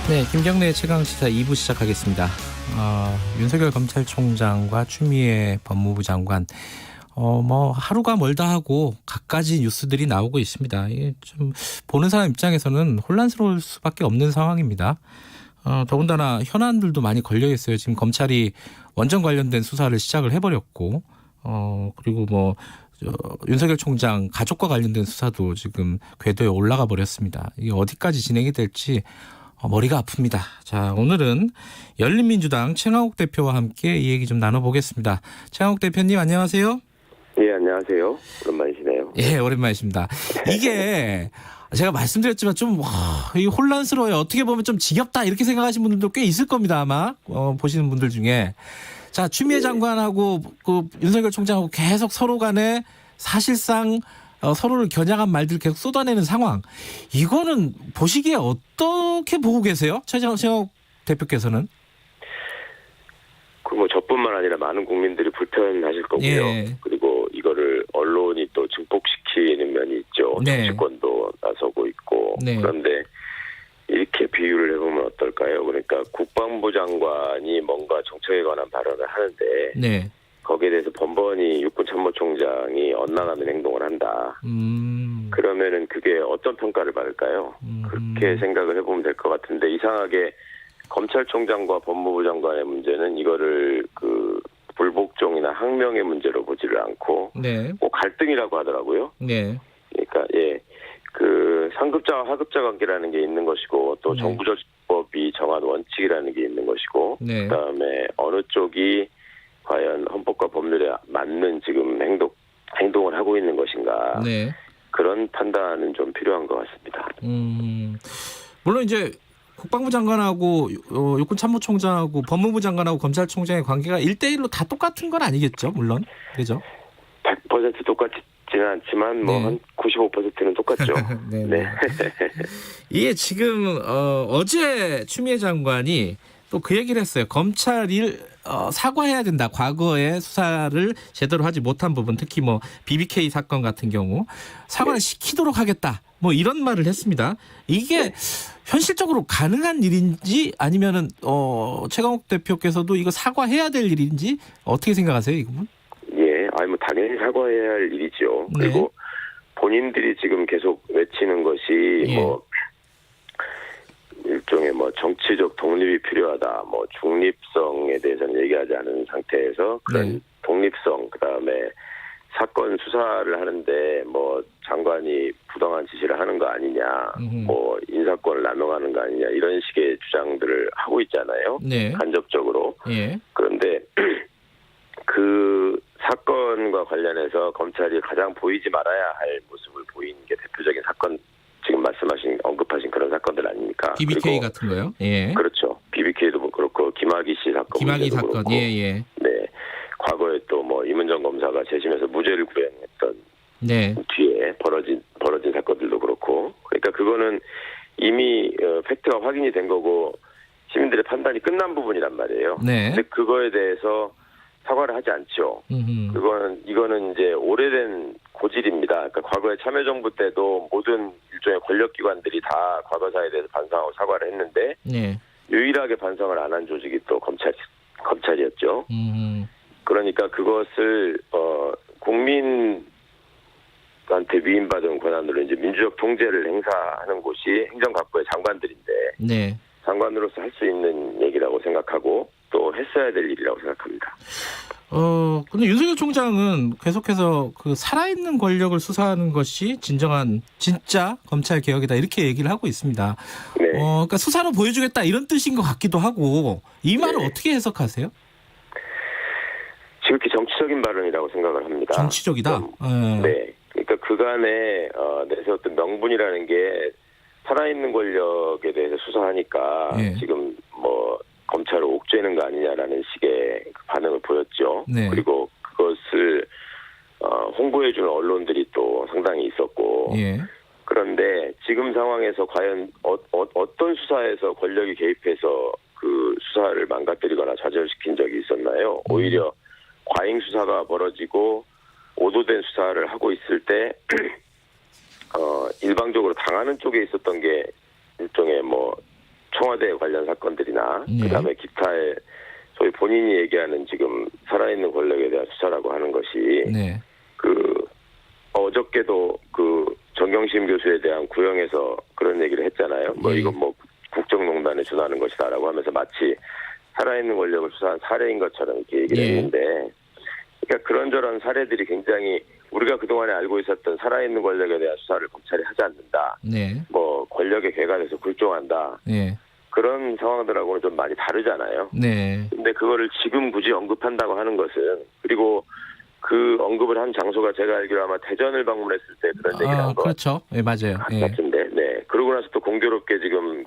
네, 김경래 최강시사 2부 시작하겠습니다. 윤석열 검찰총장과 추미애 법무부 장관, 하루가 멀다 하고 갖가지 뉴스들이 나오고 있습니다. 이게 좀 보는 사람 입장에서는 혼란스러울 수밖에 없는 상황입니다. 더군다나 현안들도 많이 걸려 있어요. 지금 검찰이 원전 관련된 수사를 시작을 해버렸고, 그리고 윤석열 총장 가족과 관련된 수사도 지금 궤도에 올라가 버렸습니다. 이게 어디까지 진행이 될지 머리가 아픕니다. 자, 오늘은 열린민주당 최강욱 대표와 함께 이 얘기 좀 나눠보겠습니다. 최강욱 대표님 안녕하세요. 예, 안녕하세요. 오랜만이시네요. 예, 오랜만이십니다. 이게 제가 말씀드렸지만 좀 혼란스러워요. 어떻게 보면 좀 지겹다 이렇게 생각하시는 분들도 꽤 있을 겁니다. 아마 보시는 분들 중에. 자, 추미애 장관하고 그 윤석열 총장하고 계속 서로 간에 사실상 서로를 겨냥한 말들 계속 쏟아내는 상황. 이거는 보시기에 어떻게 보고 계세요? 최강욱 대표께서는? 저뿐만 아니라 많은 국민들이 불편하실 거고요. 예. 그리고 이거를 언론이 또 증폭시키는 면이 있죠. 네. 정치권도 나서고 있고. 네. 그런데 이렇게 비유를 해보면 어떨까요? 그러니까 국방부 장관이 뭔가 정책에 관한 발언을 하는데 네. 거기에 대해서 번번이 육군 참모총장이 엇나가는 행동을 한다. 그러면은 그게 어떤 평가를 받을까요? 그렇게 생각을 해보면 될 것 같은데 이상하게 검찰총장과 법무부 장관의 문제는 이거를 불복종이나 항명의 문제로 보지를 않고 네. 갈등이라고 하더라고요. 네. 그러니까 상급자와 하급자 관계라는 게 있는 것이고 또 네. 정부조직법이 정한 원칙이라는 게 있는 것이고 네. 그다음에 어느 쪽이 과연 헌법과 법률에 맞는 지금 행동을 하고 있는 것인가. 네. 그런 판단은 좀 필요한 것 같습니다. 물론 이제 국방부 장관하고 육군 참모총장하고 법무부 장관하고 검찰총장의 관계가 1대1로 다 똑같은 건 아니겠죠. 물론. 그죠? 100% 똑같지는 않지만 네. 한 95%는 똑같죠. 네. 네. 이게 지금 어제 추미애 장관이 또 그 얘기를 했어요. 검찰이 사과해야 된다. 과거에 수사를 제대로 하지 못한 부분, 특히 BBK 사건 같은 경우 사과를 시키도록 하겠다. 이런 말을 했습니다. 이게 현실적으로 가능한 일인지 아니면은 최강욱 대표께서도 이거 사과해야 될 일인지 어떻게 생각하세요, 이 부분? 예, 당연히 사과해야 할 일이죠. 네. 그리고 본인들이 지금 계속 외치는 것이 예. 일종의 정치적 독립이 필요하다. 중립성에 대해서는 얘기하지 않은 상태에서 그런 네. 독립성, 그다음에 사건 수사를 하는데 장관이 부당한 지시를 하는 거 아니냐, 인사권을 남용하는 거 아니냐 이런 식의 주장들을 하고 있잖아요. 네. 간접적으로. 예. 그런데 그 사건과 관련해서 검찰이 가장 보이지 말아야 할 모습을 보이는 게 대표적인 사건, 지금 언급하신 그런 사건들 아닙니까? BBK 같은 거요? 예. 그렇죠. BBK도 그렇고 김학의 씨 사건. 김학의 사건. 그렇고. 예. 네. 과거에 또 임은정 검사가 재심에서 무죄를 구형했던 네. 뒤에 벌어진 사건들도 그렇고. 그러니까 그거는 이미 팩트가 확인이 된 거고 시민들의 판단이 끝난 부분이란 말이에요. 네. 근데 그거에 대해서 사과를 하지 않죠. 이거는 이제 오래된 고질입니다. 그러니까 과거에 참여정부 때도 모든 일종의 권력기관들이 다 과거사에 대해서 반성하고 사과를 했는데 네. 유일하게 반성을 안 한 조직이 또 검찰이었죠. 그러니까 그것을 국민한테 위임받은 권한으로 이제 민주적 통제를 행사하는 곳이 행정각부의 장관들인데 네. 장관으로서 할 수 있는 얘기라고 생각하고 또 했어야 될 일이라고 생각합니다. 근데 윤석열 총장은 계속해서 살아있는 권력을 수사하는 것이 진짜 검찰 개혁이다 이렇게 얘기를 하고 있습니다. 네. 그러니까 수사로 보여주겠다 이런 뜻인 것 같기도 하고 이 말을 네. 어떻게 해석하세요? 지극히 정치적인 발언이라고 생각을 합니다. 정치적이다. 네. 그러니까 그간에 내세웠던 명분이라는 게 살아있는 권력에 대해서 수사하니까 네. 지금 검찰을 옥죄는 거 아니냐라는 식의 반응을 보였죠. 네. 그리고 그것을 홍보해주는 언론들이 또 상당히 있었고. 예. 그런데 지금 상황에서 과연 어떤 수사에서 권력이 개입해서 그 수사를 망가뜨리거나 좌절시킨 적이 있었나요? 오히려 과잉 수사가 벌어지고 오도된 수사를 하고 있을 때 일방적으로 당하는 쪽에 있었던 게 일종의 청와대 관련 사건들이나 네. 그다음에 기타의 소위 본인이 얘기하는 지금 살아있는 권력에 대한 수사라고 하는 것이 네. 어저께도 정경심 교수에 대한 구형에서 그런 얘기를 했잖아요. 네. 이건 국정농단에 준하는 것이다라고 하면서 마치 살아있는 권력을 수사한 사례인 것처럼 이렇게 얘기를 네. 했는데, 그러니까 그런저런 사례들이 굉장히 우리가 그동안에 알고 있었던 살아있는 권력에 대한 수사를 검찰이 하지 않는다. 네. 권력의 개가 돼서 굴종한다. 네. 그런 상황들하고는 좀 많이 다르잖아요. 네. 근데 그거를 지금 굳이 언급한다고 하는 것은, 그리고 그 언급을 한 장소가 제가 알기로 아마 대전을 방문했을 때 그런 얘기를 한 거 그렇죠. 네, 맞아요. 같은데, 네. 그러고 나서 또 공교롭게 지금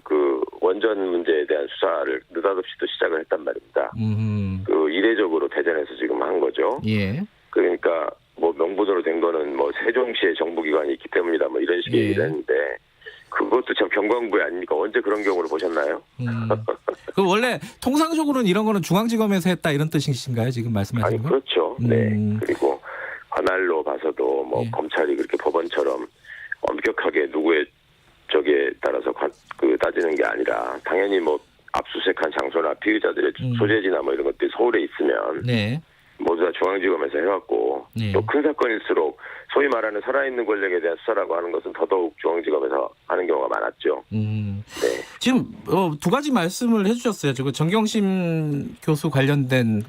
원전 문제에 대한 수사를 느닷없이 또 시작을 했단 말입니다. 이례적으로 대전에서 지금 한 거죠. 예. 그러니까 명분으로 된 거는 세종시의 정부기관이 있기 때문이다 이런 식의 얘기를 했는데, 그것도 참 경광부에 아닙니까? 언제 그런 경우를 보셨나요? 원래 통상적으로는 이런 거는 중앙지검에서 했다 이런 뜻이신가요? 지금 말씀하시는 거? 그렇죠. 네. 그리고 관할로 봐서도 검찰이 그렇게 법원처럼 엄격하게 누구의 적에 따라서 따지는 게 아니라, 당연히 압수수색한 장소나 피의자들의 소재지나 이런 것들이 서울에 있으면 네. 모두 다 중앙지검에서 해왔고, 네. 또 큰 사건일수록 소위 말하는 살아있는 권력에 대한 수사라고 하는 것은 더더욱 중앙지검에서 하는 경우가 많았죠. 네. 지금 두 가지 말씀을 해주셨어요. 지금 정경심 교수 관련된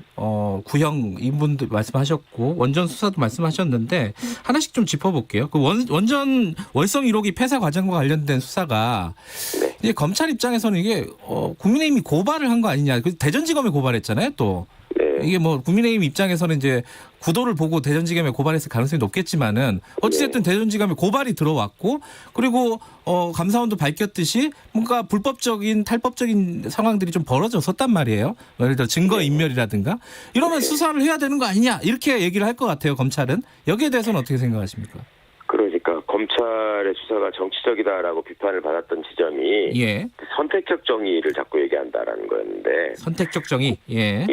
구형 이분도 말씀하셨고 원전 수사도 말씀하셨는데, 하나씩 좀 짚어볼게요. 원전 월성 1호기 폐사 과정과 관련된 수사가 이제 검찰 입장에서는 이게 국민의힘이 고발을 한 거 아니냐. 대전지검에 고발했잖아요. 또. 이게 국민의힘 입장에서는 이제 구도를 보고 대전지검에 고발했을 가능성이 높겠지만은, 어찌됐든 대전지검에 고발이 들어왔고, 그리고 감사원도 밝혔듯이 뭔가 불법적인 탈법적인 상황들이 좀 벌어졌었단 말이에요. 예를 들어 증거인멸이라든가 이러면 수사를 해야 되는 거 아니냐 이렇게 얘기를 할 것 같아요. 검찰은. 여기에 대해서는 어떻게 생각하십니까? 그러니까 검찰의 수사가 정치적이다라고 비판을 받았던 지점이 선택적 정의를 자꾸 얘기한다라는 거였는데, 선택적 정의. 예.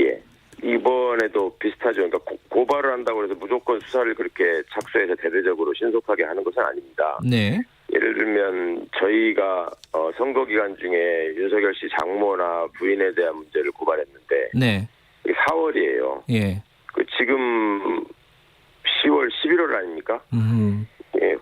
이번에도 비슷하죠. 그러니까 고발을 한다고 해서 무조건 수사를 그렇게 착수해서 대대적으로 신속하게 하는 것은 아닙니다. 네. 예를 들면 저희가 선거 기간 중에 윤석열 씨 장모나 부인에 대한 문제를 고발했는데, 네. 이게 4월이에요. 예. 지금 10월, 11월 아닙니까? 예.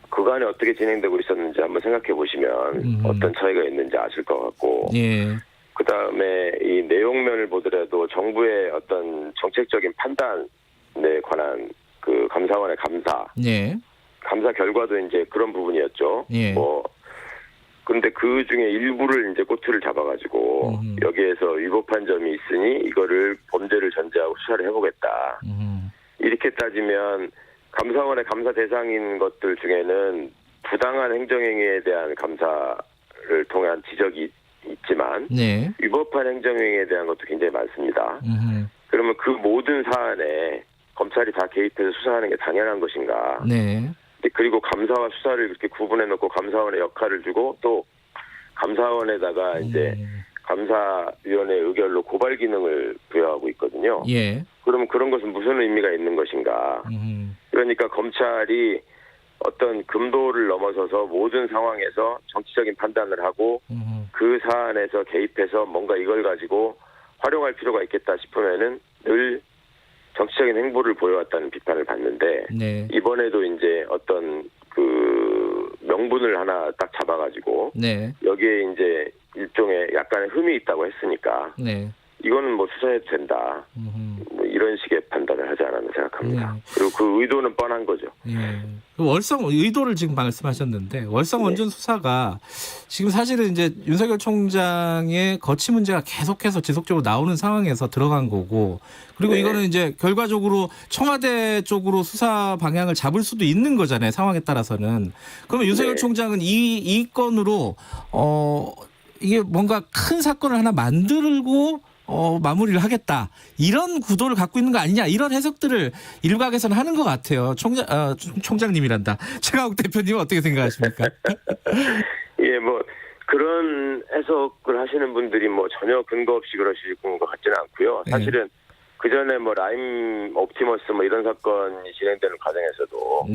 그간에 어떻게 진행되고 있었는지 한번 생각해 보시면 어떤 차이가 있는지 아실 것 같고, 예. 그 다음에 이 내용면을 보더라도 정부의 어떤 정책적인 판단에 관한 감사원의 감사 결과도 이제 그런 부분이었죠. 예. 근데 그 중에 일부를 이제 꼬투리를 잡아가지고 여기에서 위법한 점이 있으니 이거를 범죄를 전제하고 수사를 해보겠다. 이렇게 따지면 감사원의 감사 대상인 것들 중에는 부당한 행정행위에 대한 감사를 통한 지적이 있지만 위법한 행정행위에 대한 것도 굉장히 많습니다. 그러면 그 모든 사안에 검찰이 다 개입해서 수사하는 게 당연한 것인가? 그리고 감사와 수사를 그렇게 구분해놓고 감사원의 역할을 주고, 또 감사원에다가 이제 감사위원회 의결로 고발 기능을 부여하고 있거든요. 그러면 그런 것은 무슨 의미가 있는 것인가? 그러니까 검찰이 어떤 금도를 넘어서서 모든 상황에서 정치적인 판단을 하고 그 사안에서 개입해서 뭔가 이걸 가지고 활용할 필요가 있겠다 싶으면은 늘 정치적인 행보를 보여왔다는 비판을 받는데, 이번에도 이제 어떤 명분을 하나 딱 잡아가지고 여기에 이제 일종의 약간의 흠이 있다고 했으니까 이거는 수사해도 된다. 이런 식의 판단을 하지 않았나 생각합니다. 그리고 그 의도는 뻔한 거죠. 월성 의도를 지금 말씀하셨는데, 월성 원전 수사가 지금 사실은 이제 윤석열 총장의 거취 문제가 계속해서 지속적으로 나오는 상황에서 들어간 거고, 그리고 이거는 이제 결과적으로 청와대 쪽으로 수사 방향을 잡을 수도 있는 거잖아요. 상황에 따라서는. 그러면 윤석열 총장은 이 건으로 이게 뭔가 큰 사건을 하나 만들고 마무리를 하겠다, 이런 구도를 갖고 있는 거 아니냐, 이런 해석들을 일각에서는 하는 것 같아요. 총장님이란다. 최강욱 대표님은 어떻게 생각하십니까? 그런 해석을 하시는 분들이 전혀 근거 없이 그러실 것 같지는 않고요. 사실은 그 전에 라임 옵티머스 이런 사건이 진행되는 과정에서도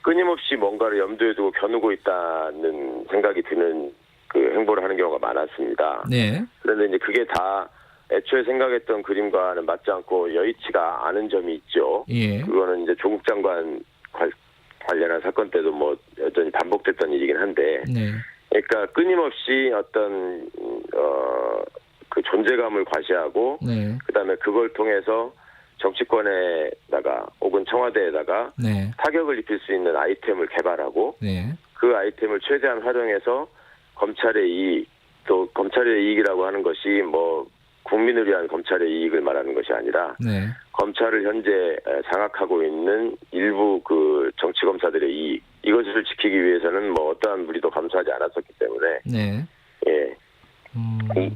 끊임없이 뭔가를 염두에 두고 겨누고 있다는 생각이 드는 그 행보를 하는 경우가 많았습니다. 네. 그런데 이제 그게 다 애초에 생각했던 그림과는 맞지 않고 여의치가 않은 점이 있죠. 예. 그거는 이제 조국 장관 관련한 사건 때도 뭐 여전히 반복됐던 일이긴 한데, 네. 그러니까 끊임없이 어떤 그 존재감을 과시하고, 네. 그다음에 그걸 통해서 정치권에다가 혹은 청와대에다가 네. 타격을 입힐 수 있는 아이템을 개발하고, 네. 그 아이템을 최대한 활용해서 검찰의 이익, 또 검찰의 이익이라고 하는 것이 뭐 국민을 위한 검찰의 이익을 말하는 것이 아니라 네. 검찰을 현재 장악하고 있는 일부 그 정치 검사들의 이익, 이것을 지키기 위해서는 뭐 어떠한 무리도 감수하지 않았었기 때문에 네. 예.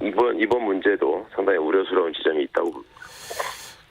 이번 문제도 상당히 우려스러운 지점이 있다고 봅니다.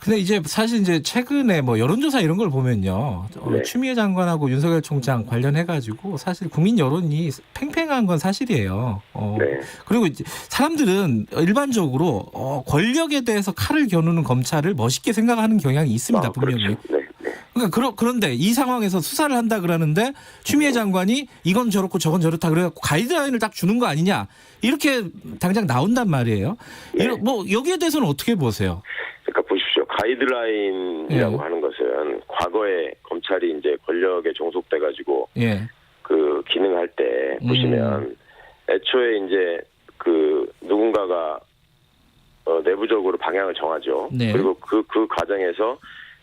근데 이제 사실 이제 최근에 뭐 여론조사 이런 걸 보면요. 네. 추미애 장관하고 윤석열 총장 관련해가지고 사실 국민 여론이 팽팽한 건 사실이에요. 네. 그리고 이제 사람들은 일반적으로 권력에 대해서 칼을 겨누는 검찰을 멋있게 생각하는 경향이 있습니다. 분명히. 그렇죠. 네. 네. 그러니까 그런데 이 상황에서 수사를 한다 그러는데 추미애 장관이 이건 저렇고 저건 저렇다 그래갖고 가이드라인을 딱 주는 거 아니냐 이렇게 당장 나온단 말이에요. 네. 뭐 여기에 대해서는 어떻게 보세요? 그러니까 보십시오. 가이드라인이라고 예. 하는 것은 과거에 검찰이 이제 권력에 종속돼 가지고 예. 그 기능할 때 보시면 애초에 이제 그 누군가가 내부적으로 방향을 정하죠. 네. 그리고 그 과정에서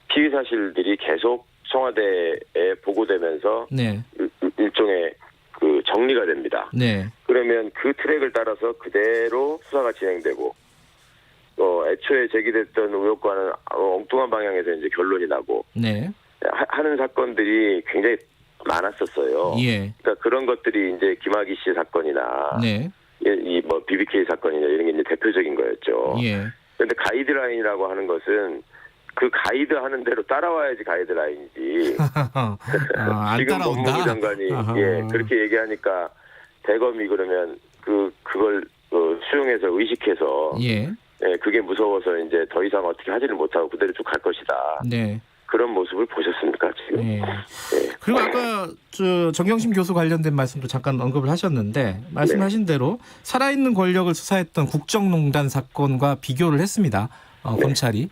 피의 사실들이 계속 청와대에 보고되면서 네. 일종의 그 정리가 됩니다. 네. 그러면 그 트랙을 따라서 그대로 수사가 진행되고 애초에 제기됐던 의혹과는 엉뚱한 방향에서 이제 결론이 나고 네. 하는 사건들이 굉장히 많았었어요. 예. 그러니까 그런 것들이 이제 김학의 씨 사건이나 네. 이 뭐 BBK 사건이나 이런 게 이제 대표적인 거였죠. 예. 그런데 가이드라인이라고 하는 것은 그 가이드 하는 대로 따라와야지 가이드라인이지. 안 지금 따라온다. 법무부 장관이 아하. 예 그렇게 얘기하니까 대검이 그러면 그걸 수용해서 의식해서 예. 예, 그게 무서워서 이제 더 이상 어떻게 하지를 못하고 그대로 쭉 갈 것이다. 네. 그런 모습을 보셨습니까 지금? 예. 예. 그리고 아까 정경심 교수 관련된 말씀도 잠깐 언급을 하셨는데 말씀하신 대로 살아있는 권력을 수사했던 국정농단 사건과 비교를 했습니다. 검찰이.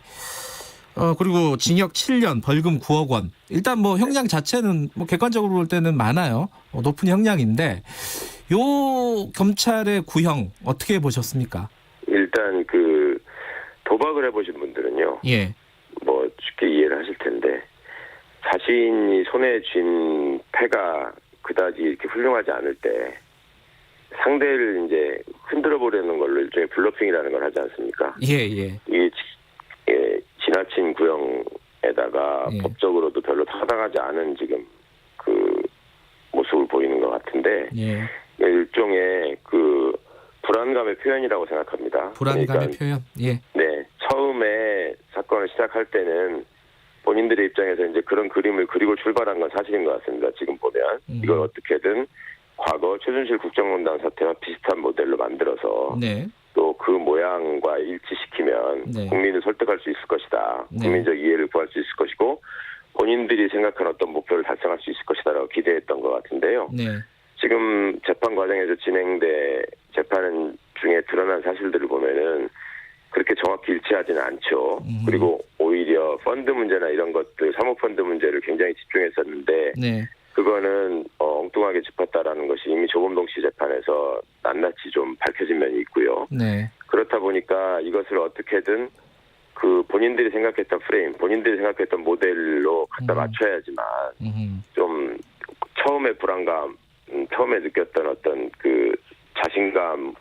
그리고 징역 7년, 벌금 9억 원. 일단 뭐 형량 자체는 뭐 객관적으로 볼 때는 많아요. 높은 형량인데 요 검찰의 구형 어떻게 보셨습니까? 일단 그 도박을 해보신 분들은요. 예. 뭐 쉽게 이해를 하실 텐데 자신이 손에 쥔 패가 그다지 이렇게 훌륭하지 않을 때 상대를 이제 흔들어 보려는 걸로 일종의 블러핑이라는 걸 하지 않습니까? 예, 예. 이게 지나친 구형에다가 예. 법적으로도 별로 타당하지 않은 지금 그 모습을 보이는 것 같은데 예. 일종의 그 불안감의 표현이라고 생각합니다. 불안감의 그러니까 표현. 예. 네, 처음에 사건을 시작할 때는 본인들의 입장에서 이제 그런 그림을 그리고 출발한 건 사실인 것 같습니다. 지금 보면 이걸 어떻게든 과거 최순실 국정농단 사태와 비슷한 모델로 만들어서 네. 또 그 모양과 일치시키면 네. 국민을 설득할 수 있을 것이다. 네. 국민적 이해를 구할 수 있을 것이고 본인들이 생각한 어떤 목표를 달성할 수 있을 것이다라고 기대했던 것 같은데요. 네. 지금 재판 과정에서 재판 중에 드러난 사실들을 보면은 그렇게 정확히 일치하지는 않죠. 그리고 오히려 펀드 문제나 이런 것들, 사모펀드 문제를 굉장히 집중했었는데 네. 그거는 엉뚱하게 짚었다라는 것이 이미 조범동 씨 재판에서 낱낱이 좀 밝혀진 면이 있고요. 네. 그렇다 보니까 이것을 어떻게든 그 본인들이 생각했던 프레임, 본인들이 생각했던 모델로 갖다 맞춰야지만 좀 처음에 불안감, 처음에 느꼈던 어떤 그 자신감이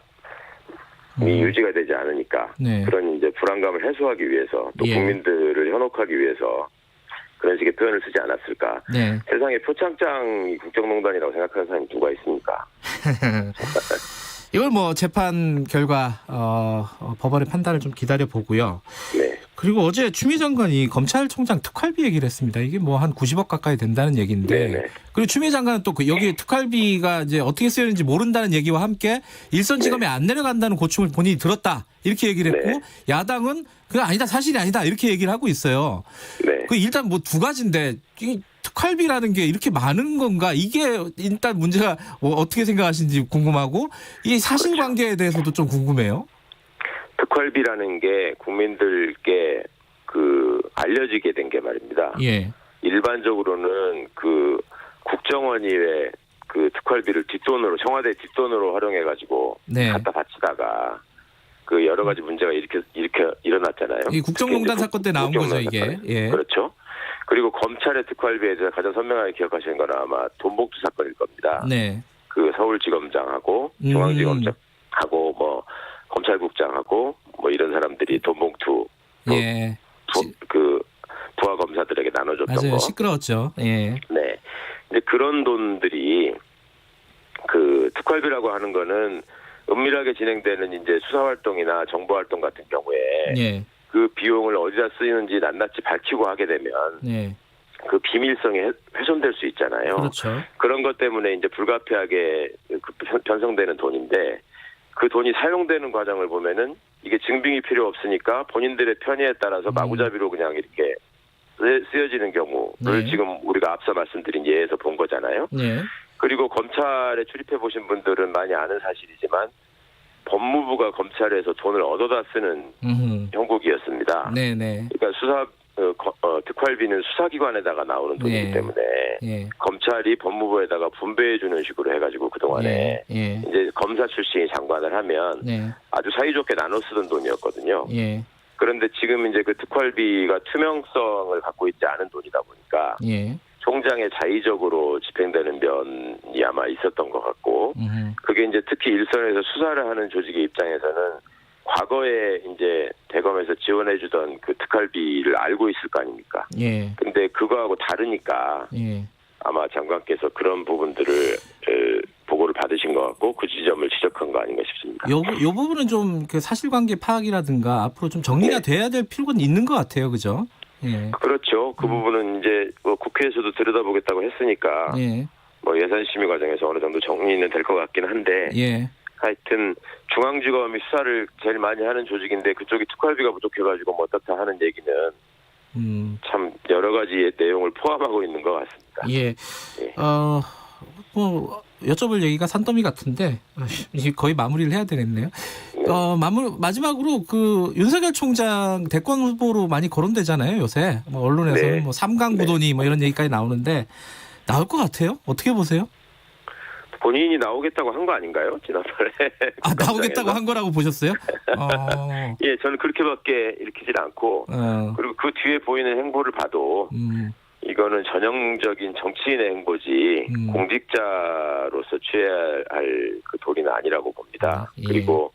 유지가 되지 않으니까 네. 그런 이제 불안감을 해소하기 위해서 또 예. 국민들을 현혹하기 위해서 그런 식의 표현을 쓰지 않았을까. 네. 세상에 표창장이 국정농단이라고 생각하는 사람이 누가 있습니까? 이걸 뭐 재판 결과 법원의 판단을 좀 기다려 보고요. 네. 그리고 어제 추미애 장관이 검찰총장 특활비 얘기를 했습니다. 이게 뭐 한 90억 가까이 된다는 얘기인데. 네네. 그리고 추미애 장관은 또 여기 특활비가 이제 어떻게 쓰였는지 모른다는 얘기와 함께 일선지검에 안 내려간다는 고충을 본인이 들었다. 이렇게 얘기를 했고 야당은 그건 아니다, 사실이 아니다. 이렇게 얘기를 하고 있어요. 네. 그 일단 뭐 두 가지인데 특활비라는 게 이렇게 많은 건가? 이게 일단 문제가 어떻게 생각하시는지 궁금하고 이 사실관계에 대해서도 좀 궁금해요. 특활비라는 게 국민들께 알려지게 된 게 말입니다. 예. 일반적으로는 국정원이 왜 특활비를 뒷돈으로 청와대 뒷돈으로 활용해가지고 네. 갖다 바치다가 여러 가지 문제가 이렇게 일어났잖아요. 이 국정농단 사건 때 나온 거죠, 이게. 예. 그렇죠. 그리고 검찰의 특활비에 대해서 가장 선명하게 기억하시는 건 아마 돈봉투 사건일 겁니다. 네. 서울지검장하고 중앙지검장하고 검찰국장하고 이런 사람들이 돈봉투 예. 부하 검사들에게 나눠줬던 맞아요. 거. 시끄러웠죠. 예. 네. 근데 그런 돈들이 특활비라고 하는 거는 은밀하게 진행되는 이제 수사 활동이나 정보 활동 같은 경우에 예. 그 비용을 어디다 쓰이는지 낱낱이 밝히고 하게 되면 예. 그 비밀성이 훼손될 수 있잖아요. 그렇죠. 그런 것 때문에 이제 불가피하게 편성되는 돈인데 그 돈이 사용되는 과정을 보면은 이게 증빙이 필요 없으니까 본인들의 편의에 따라서 마구잡이로 그냥 이렇게 쓰여지는 경우를 네. 지금 우리가 앞서 말씀드린 예에서 본 거잖아요. 네. 그리고 검찰에 출입해 보신 분들은 많이 아는 사실이지만 법무부가 검찰에서 돈을 얻어다 쓰는 형국이었습니다. 네네. 그러니까 특활비는 수사기관에다가 나오는 돈이기 네. 때문에 예. 검찰이 법무부에다가 분배해 주는 식으로 해가지고 그동안에 예. 이제 검사 출신이 장관을 하면 네. 아주 사이좋게 나눠 쓰던 돈이었거든요. 예. 그런데 지금 이제 특활비가 투명성을 갖고 있지 않은 돈이다 보니까 예. 총장의 자의적으로 집행되는 면이 아마 있었던 것 같고 그게 이제 특히 일선에서 수사를 하는 조직의 입장에서는 과거에 이제 대검에서 지원해주던 특활비를 알고 있을 거 아닙니까? 예. 근데 그거하고 다르니까 예. 아마 장관께서 그런 부분들을 보고를 받으신 것 같고 그 지점을 지적한 거 아닌가 싶습니다. 요 부분은 좀 사실관계 파악이라든가 앞으로 좀 정리가 돼야 될 필요가 있는 것 같아요, 그죠? 예. 그렇죠. 그 부분은 이제 국회에서도 들여다보겠다고 했으니까 예. 예산심의 과정에서 어느 정도 정리는 될 것 같긴 한데 예. 하여튼 중앙지검이 수사를 제일 많이 하는 조직인데 그쪽이 특활비가 부족해가지고 어떻다 하는 얘기는 참 여러 가지의 내용을 포함하고 있는 것 같습니다. 예. 예. 여쭤볼 얘기가 산더미 같은데 이제 거의 마무리를 해야 되겠네요. 마지막으로 윤석열 총장 대권 후보로 많이 거론되잖아요, 요새. 언론에서는 네. 삼강구도니 이런 얘기까지 나오는데 나올 것 같아요? 어떻게 보세요? 본인이 나오겠다고 한 거 아닌가요? 지난번에. 나오겠다고 한 거라고 보셨어요? 예, 저는 그렇게밖에 읽히질 않고 그리고 그 뒤에 보이는 행보를 봐도 이거는 전형적인 정치인의 행보지 공직자로서 취해야 할 도리는 아니라고 봅니다. 예. 그리고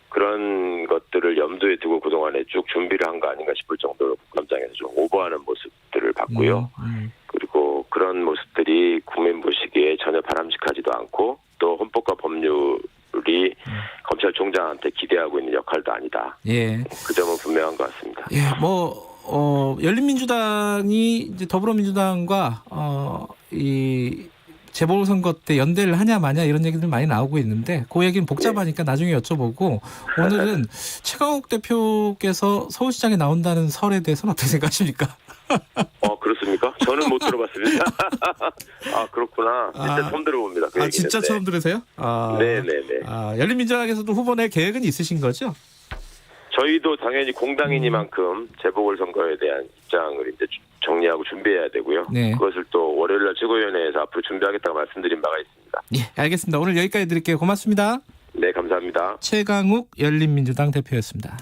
그런 것들을 염두에 두고 그동안에 쭉 준비를 한 거 아닌가 싶을 정도로 국감장에서 좀 오버하는 모습들을 봤고요. 그리고 그런 모습들이 국민 보시기에 전혀 바람직하지도 않고 또 헌법과 법률이 검찰총장한테 기대하고 있는 역할도 아니다. 예. 그 점은 분명한 것 같습니다. 예, 열린민주당이 이제 더불어민주당과 이 재보궐선거 때 연대를 하냐 마냐 이런 얘기들 많이 나오고 있는데 그 얘기는 복잡하니까 나중에 여쭤보고 오늘은 최강욱 대표께서 서울시장에 나온다는 설에 대해서는 어떻게 생각하십니까? 그렇습니까? 저는 못 들어봤습니다. 아, 그렇구나. 진짜 처음 들어봅니다. 그 진짜 처음 들으세요? 네네네. 열린민주당에서도 후보 내 계획은 있으신 거죠? 저희도 당연히 공당이니만큼 재보궐선거에 대한 입장을 이제 정리하고 준비해야 되고요. 네. 그것을 또 월요일날 최고위원회에서 앞으로 준비하겠다고 말씀드린 바가 있습니다. 예, 알겠습니다. 오늘 여기까지 드릴게요. 고맙습니다. 네, 감사합니다. 최강욱 열린민주당 대표였습니다.